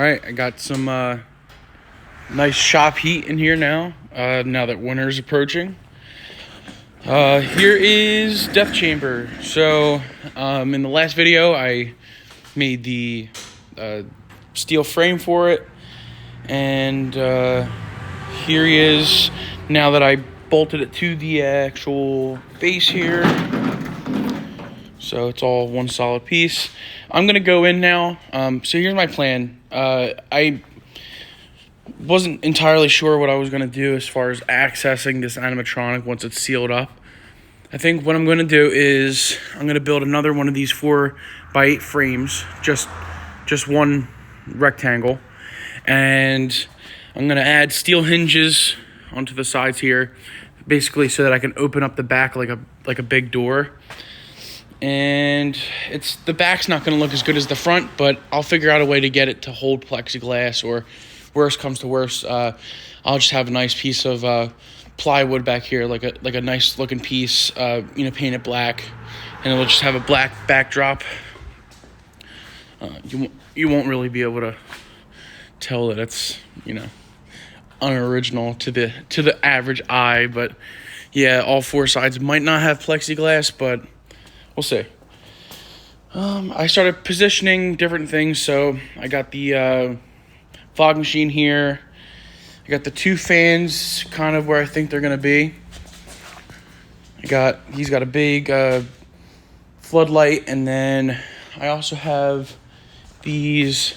right, I got some nice shop heat in here now. Now that winter's approaching. Here is Death Chamber. So, in the last video, I made the steel frame for it, and here he is. Now that I bolted it to the actual base here, so it's all one solid piece. I'm gonna go in now. So here's my plan. I wasn't entirely sure what I was gonna do as far as accessing this animatronic once it's sealed up. I think what I'm gonna do is I'm gonna build another one of these 4x8 frames, just one rectangle, and I'm gonna add steel hinges onto the sides here, basically so that I can open up the back like a big door. And the back's not going to look as good as the front, but I'll figure out a way to get it to hold plexiglass, or worst comes to worst, I'll just have a nice piece of plywood back here, like a nice looking piece, paint it black, and it'll just have a black backdrop. You won't really be able to tell that it's unoriginal to the average eye, but yeah, all four sides might not have plexiglass, but we'll see. I started positioning different things. So I got the fog machine here. I got the two fans kind of where I think they're going to be. He's got a big floodlight, and then I also have these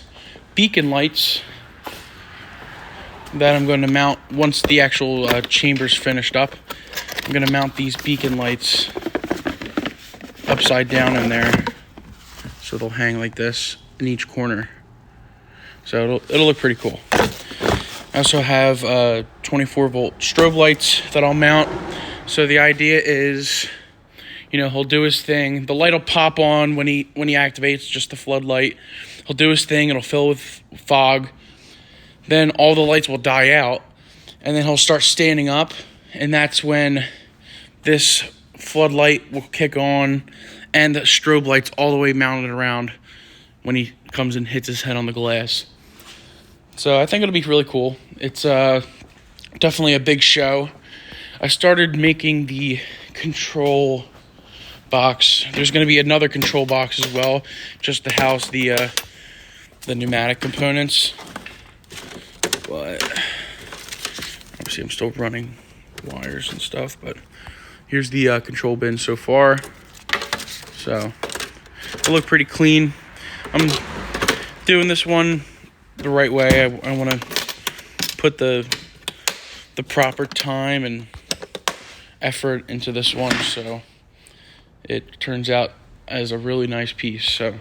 beacon lights that I'm going to mount once the actual chamber's finished up. I'm going to mount these beacon lights upside down in there, so they'll hang like this in each corner. So it'll look pretty cool. I also have 24-volt strobe lights that I'll mount. So the idea is, he'll do his thing. The light will pop on when he activates, just the floodlight. He'll do his thing. It'll fill with fog. Then all the lights will die out, and then he'll start standing up, and that's when this floodlight will kick on, and the strobe lights all the way mounted around when he comes and hits his head on the glass. So I think it'll be really cool. It's definitely a big show. I started making the control box. There's going to be another control box as well, just to house the pneumatic components. But obviously I'm still running wires and stuff, but here's the control bin so far. So it'll look pretty clean. I'm doing this one the right way. I want to put the proper time and effort into this one, so it turns out as a really nice piece. So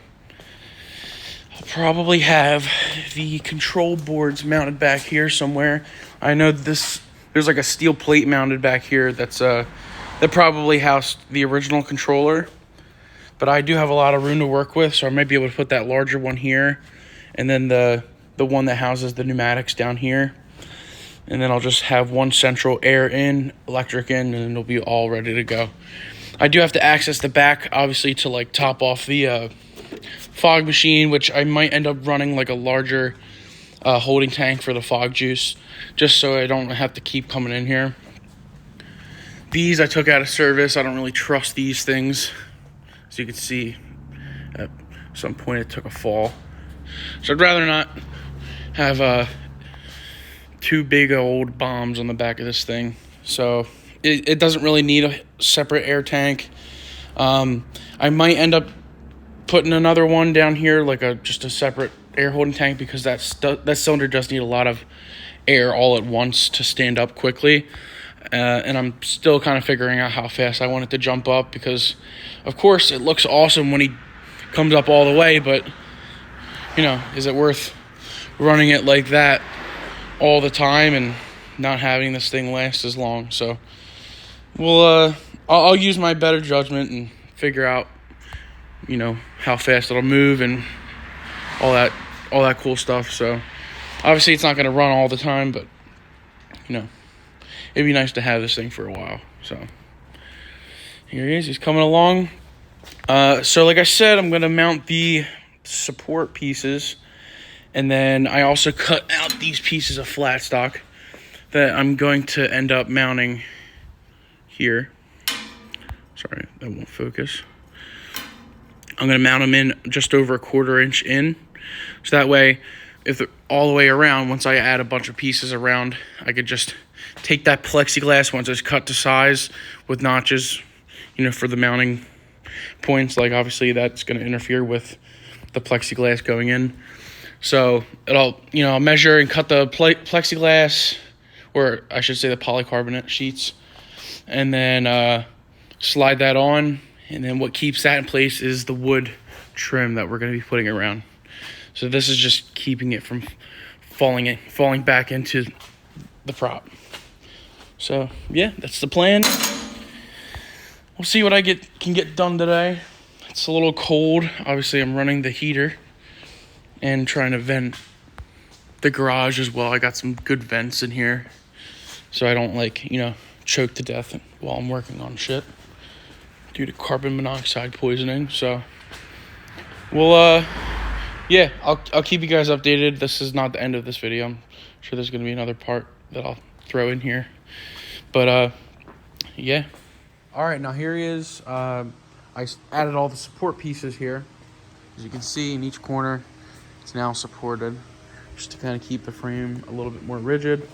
I'll probably have the control boards mounted back here somewhere. I know there's like a steel plate mounted back here that probably housed the original controller, but I do have a lot of room to work with, so I might be able to put that larger one here, and then the one that houses the pneumatics down here, and then I'll just have one central air in, electric in, and it'll be all ready to go. I do have to access the back, obviously, to top off the fog machine, which I might end up running like a larger holding tank for the fog juice, just so I don't have to keep coming in here. These I took out of service. I don't really trust these things. As you can see, at some point it took a fall. So I'd rather not have two big old bombs on the back of this thing. So it doesn't really need a separate air tank. I might end up putting another one down here, like just a separate air holding tank, because that cylinder does need a lot of air all at once to stand up quickly. And I'm still kind of figuring out how fast I want it to jump up, because of course it looks awesome when he comes up all the way, but is it worth running it like that all the time and not having this thing last as long? So I'll use my better judgment and figure out how fast it'll move and all that cool stuff. So obviously it's not going to run all the time, but it'd be nice to have this thing for a while. So here he is. He's coming along. So like I said, I'm going to mount the support pieces And then I also cut out these pieces of flat stock that I'm going to end up mounting here. Sorry, that won't focus. I'm going to mount them in just over 1/4 inch in. So that way, if they're all the way around, once I add a bunch of pieces around, I could just take that plexiglass once it's cut to size with notches, you know, for the mounting points. Like, obviously, that's going to interfere with the plexiglass going in. So I'll measure and cut the plexiglass, or I should say the polycarbonate sheets, and then slide that on. And then what keeps that in place is the wood trim that we're going to be putting around. So this is just keeping it from falling back into the prop. So yeah, that's the plan. We'll see what I can get done today. It's a little cold. Obviously, I'm running the heater and trying to vent the garage as well. I got some good vents in here, so I don't choke to death while I'm working on shit due to carbon monoxide poisoning. So we'll I'll keep you guys updated. This is not the end of this video. I'm sure there's gonna be another part that I'll throw in here, but yeah. All right, now here he is. I added all the support pieces here. As you can see, in each corner it's now supported, just to kind of keep the frame a little bit more rigid.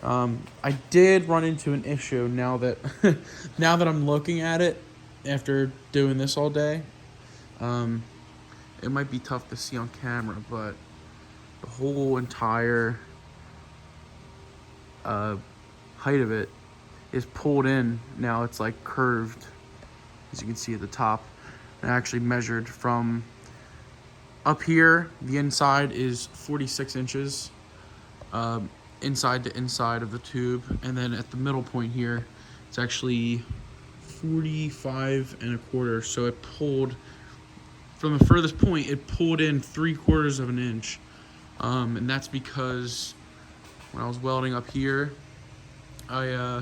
I did run into an issue now that now that I'm looking at it after doing this all day. It might be tough to see on camera, but the whole entire height of it is pulled in. Now it's like curved, as you can see at the top. I actually measured from up here. The inside is 46 inches. Inside to inside of the tube, and then at the middle point here it's actually 45 1/4. So it pulled from the furthest point, it pulled in 3/4 of an inch, and that's because when I was welding up here, I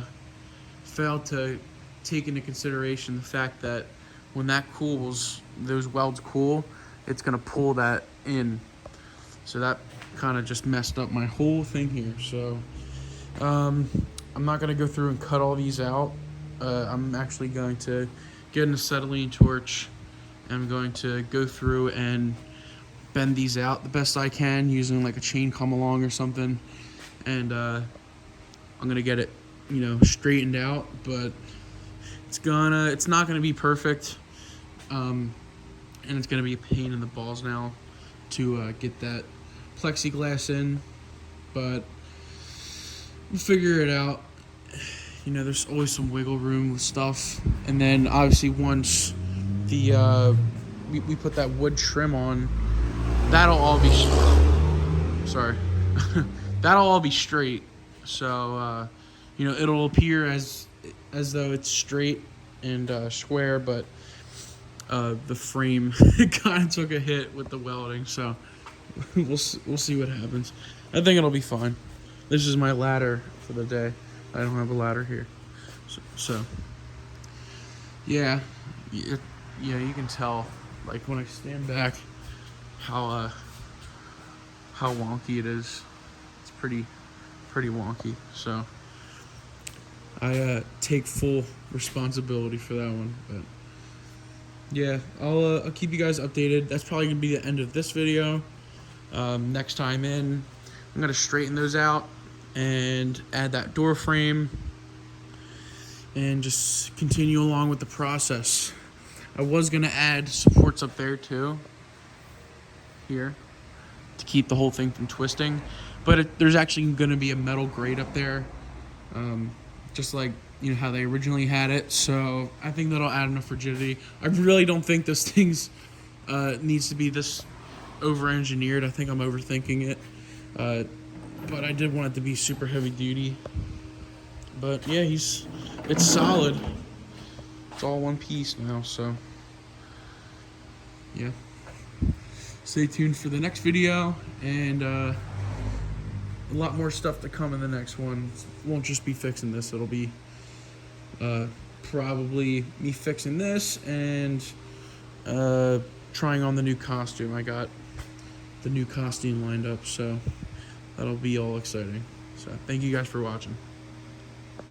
failed to take into consideration the fact that when that cools, those welds cool, it's gonna pull that in. So that kind of just messed up my whole thing here. So I'm not gonna go through and cut all these out. I'm actually going to get an acetylene torch, and I'm going to go through and bend these out the best I can using like a chain come along or something, and I'm gonna get it straightened out, but it's not gonna be perfect, and it's gonna be a pain in the balls now to get that plexiglass in, but we'll figure it out. There's always some wiggle room with stuff. And then obviously once the we put that wood trim on, that'll all be that'll all be straight. So it'll appear as though it's straight and square, but the frame kind of took a hit with the welding. So we'll see what happens. I think it'll be fine. This is my ladder for the day. I don't have a ladder here, so yeah, you can tell, like, when I stand back, how wonky it is. It's pretty wonky. So I take full responsibility for that one. But yeah, I'll keep you guys updated. That's probably gonna be the end of this video. Next time in, I'm gonna straighten those out and add that door frame and just continue along with the process. I was gonna add supports up there too, here, to keep the whole thing from twisting, but there's actually gonna be a metal grate up there, just like how they originally had it. So I think that'll add enough rigidity. I really don't think this thing's needs to be this over-engineered. I think I'm overthinking it, but I did want it to be super heavy duty. But yeah, it's solid. It's all one piece now, so yeah. Stay tuned for the next video, and a lot more stuff to come in the next one. It won't just be fixing this, it'll be probably me fixing this and trying on the new costume. I got the new costume lined up, so that'll be all exciting. So thank you guys for watching.